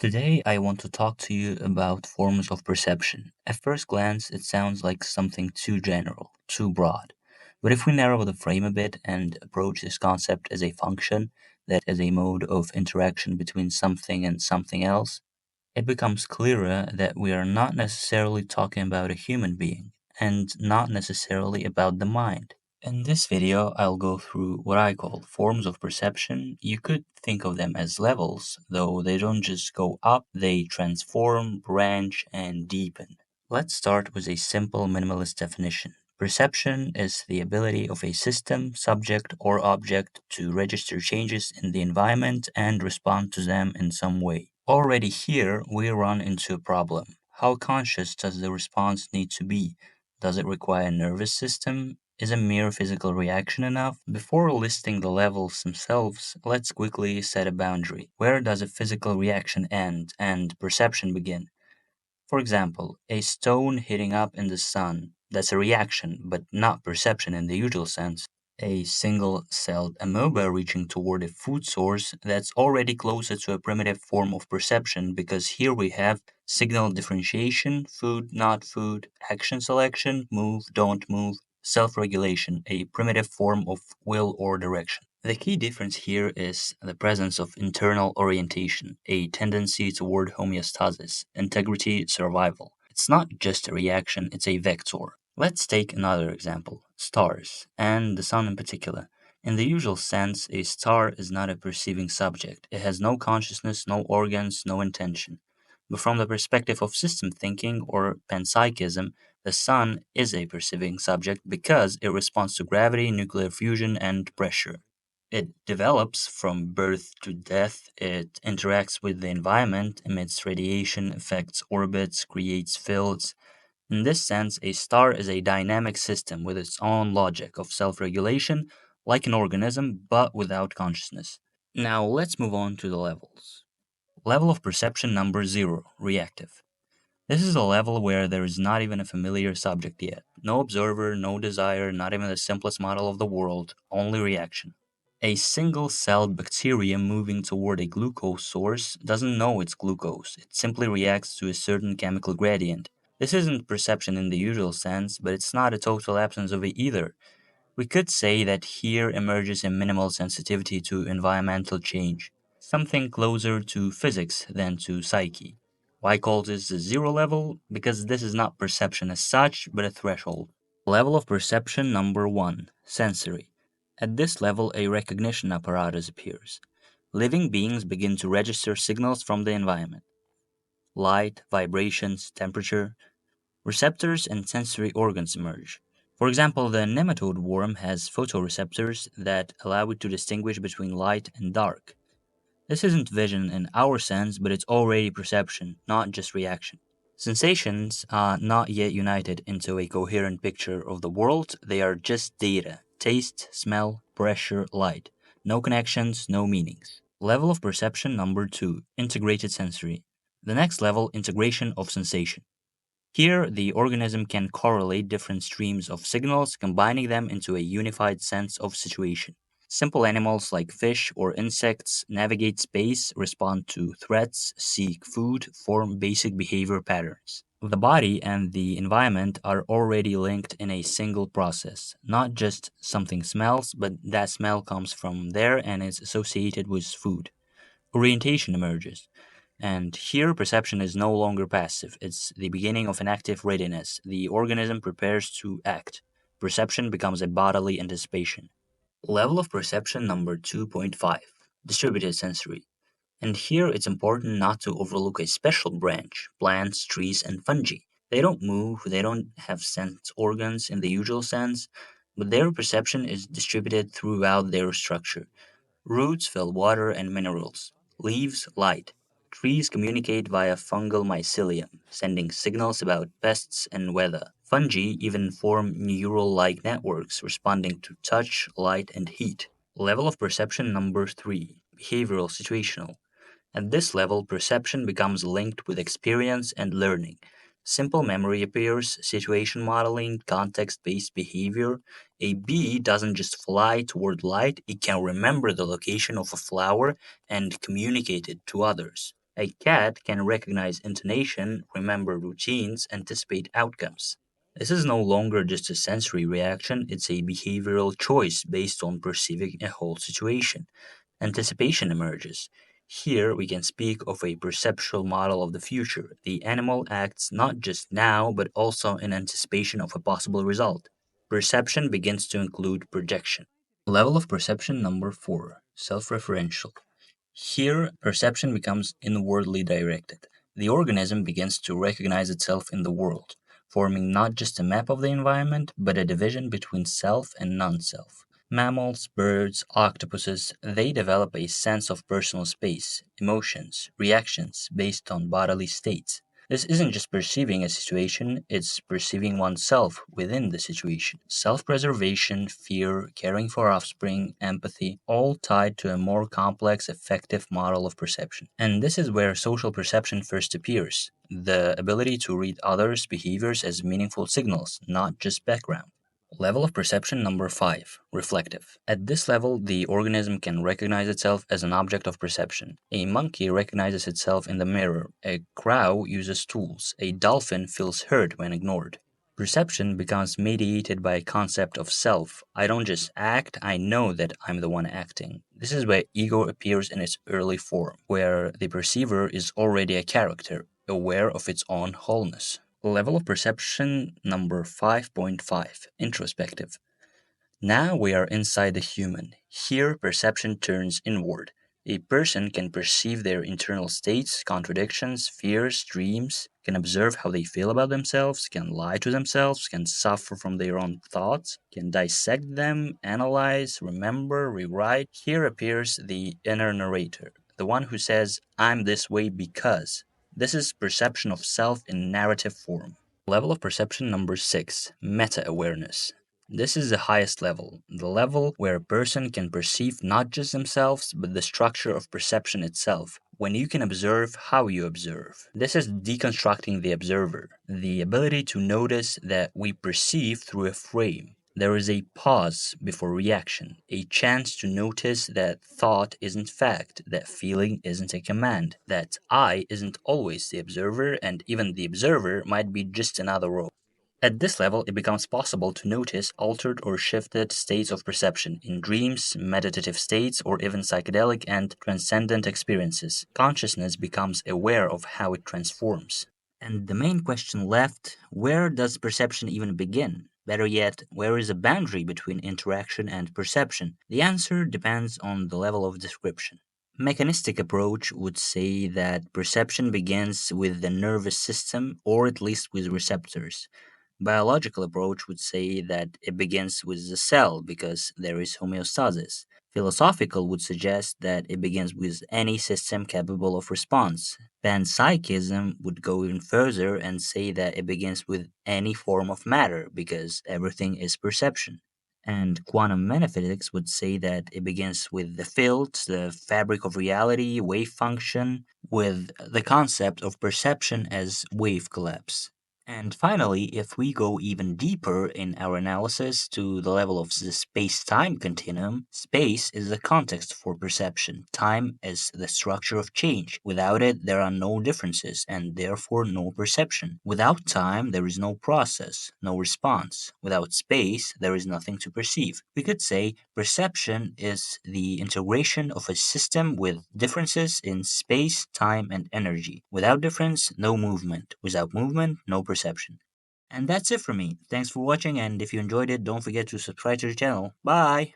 Today, I want to talk to you about forms of perception. At first glance, it sounds like something too general, too broad. But if we narrow the frame a bit and approach this concept as a function, that is a mode of interaction between something and something else, it becomes clearer that we are not necessarily talking about a human being, and not necessarily about the mind. In this video, I'll go through what I call forms of perception. You could think of them as levels, though they don't just go up, they transform, branch, and deepen. Let's start with a simple minimalist definition. Perception is the ability of a system, subject, or object to register changes in the environment and respond to them in some way. Already here, we run into a problem. How conscious does the response need to be? Does it require a nervous system? Is a mere physical reaction enough? Before listing the levels themselves, let's quickly set a boundary. Where does a physical reaction end and perception begin? For example, a stone hitting up in the sun, that's a reaction, but not perception in the usual sense. A single celled amoeba reaching toward a food source, that's already closer to a primitive form of perception because here we have signal differentiation, food, not food, action selection, move, don't move, self regulation, a primitive form of will or direction. The key difference here is the presence of internal orientation, a tendency toward homeostasis, integrity, survival. It's not just a reaction, it's a vector. Let's take another example stars, and the sun in particular. In the usual sense, a star is not a perceiving subject. It has no consciousness, no organs, no intention. But from the perspective of system thinking or panpsychism, the sun is a perceiving subject because it responds to gravity, nuclear fusion, and pressure. It develops from birth to death. It interacts with the environment, emits radiation, affects orbits, creates fields. In this sense, a star is a dynamic system with its own logic of self regulation, like an organism, but without consciousness. Now, let's move on to the levels. Level of perception number 0 reactive. This is a level where there is not even a familiar subject yet. No observer, no desire, not even the simplest model of the world, only reaction. A single celled bacterium moving toward a glucose source doesn't know it's glucose, it simply reacts to a certain chemical gradient. This isn't perception in the usual sense, but it's not a total absence of it either. We could say that here emerges a minimal sensitivity to environmental change, something closer to physics than to psyche. Why call this the 0 level? Because this is not perception as such, but a threshold. Level of perception number 1 sensory. At this level, a recognition apparatus appears. Living beings begin to register signals from the environment light, vibrations, temperature. Receptors and sensory organs emerge. For example, the nematode worm has photoreceptors that allow it to distinguish between light and dark. This isn't vision in our sense, but it's already perception, not just reaction. Sensations are not yet united into a coherent picture of the world, they are just data taste, smell, pressure, light. No connections, no meanings. Level of perception number 2 integrated sensory. The next level, integration of sensation. Here, the organism can correlate different streams of signals, combining them into a unified sense of situation. Simple animals like fish or insects navigate space, respond to threats, seek food, form basic behavior patterns. The body and the environment are already linked in a single process. Not just something smells, but that smell comes from there and is associated with food. Orientation emerges. And here, perception is no longer passive. It's the beginning of an active readiness. The organism prepares to act. Perception becomes a bodily anticipation. Level of perception number 2.5 distributed sensory. And here it's important not to overlook a special branch plants, trees, and fungi. They don't move, they don't have sense organs in the usual sense, but their perception is distributed throughout their structure. Roots fill water and minerals. Leaves, light. Trees communicate via fungal mycelium, sending signals about pests and weather. Fungi even form neural like networks responding to touch, light, and heat. Level of perception number 3 behavioral situational. At this level, perception becomes linked with experience and learning. Simple memory appears, situation modeling, context based behavior. A bee doesn't just fly toward light, it can remember the location of a flower and communicate it to others. A cat can recognize intonation, remember routines, anticipate outcomes. This is no longer just a sensory reaction, it's a behavioral choice based on perceiving a whole situation. Anticipation emerges. Here we can speak of a perceptual model of the future. The animal acts not just now, but also in anticipation of a possible result. Perception begins to include projection. Level of perception number 4, self referential. Here, perception becomes inwardly directed. The organism begins to recognize itself in the world, forming not just a map of the environment, but a division between self and non self. Mammals, birds, octopuses, they develop a sense of personal space, emotions, reactions based on bodily states. This isn't just perceiving a situation, it's perceiving oneself within the situation. Self preservation, fear, caring for offspring, empathy, all tied to a more complex, effective model of perception. And this is where social perception first appears the ability to read others' behaviors as meaningful signals, not just background. Level of perception number 5, reflective. At this level, the organism can recognize itself as an object of perception. A monkey recognizes itself in the mirror, a crow uses tools, a dolphin feels hurt when ignored. Perception becomes mediated by a concept of self. I don't just act, I know that I'm the one acting. This is where ego appears in its early form, where the perceiver is already a character, aware of its own wholeness. Level of perception number 5.5, introspective. Now we are inside the human. Here, perception turns inward. A person can perceive their internal states, contradictions, fears, dreams, can observe how they feel about themselves, can lie to themselves, can suffer from their own thoughts, can dissect them, analyze, remember, rewrite. Here appears the inner narrator, the one who says, I'm this way because. This is perception of self in narrative form. Level of perception number 6, meta awareness. This is the highest level, the level where a person can perceive not just themselves, but the structure of perception itself. When you can observe how you observe. This is deconstructing the observer, the ability to notice that we perceive through a frame. There is a pause before reaction, a chance to notice that thought isn't fact, that feeling isn't a command, that I isn't always the observer, and even the observer might be just another role. At this level, it becomes possible to notice altered or shifted states of perception in dreams, meditative states, or even psychedelic and transcendent experiences. Consciousness becomes aware of how it transforms. And the main question left, where does perception even begin? Better yet, where is the boundary between interaction and perception? The answer depends on the level of description. Mechanistic approach would say that perception begins with the nervous system or at least with receptors. Biological approach would say that it begins with the cell because there is homeostasis. Philosophical would suggest that it begins with any system capable of response. Panpsychism would go even further and say that it begins with any form of matter because everything is perception. And quantum metaphysics would say that it begins with the fields, the fabric of reality, wave function, with the concept of perception as wave collapse. And finally, if we go even deeper in our analysis to the level of the space time continuum, space is the context for perception. Time is the structure of change. Without it, there are no differences and therefore no perception. Without time, there is no process, no response. Without space, there is nothing to perceive. We could say perception is the integration of a system with differences in space, time, and energy. Without difference, no movement. Without movement, no perception. And that's it for me. Thanks for watching, and if you enjoyed it, don't forget to subscribe to the channel. Bye!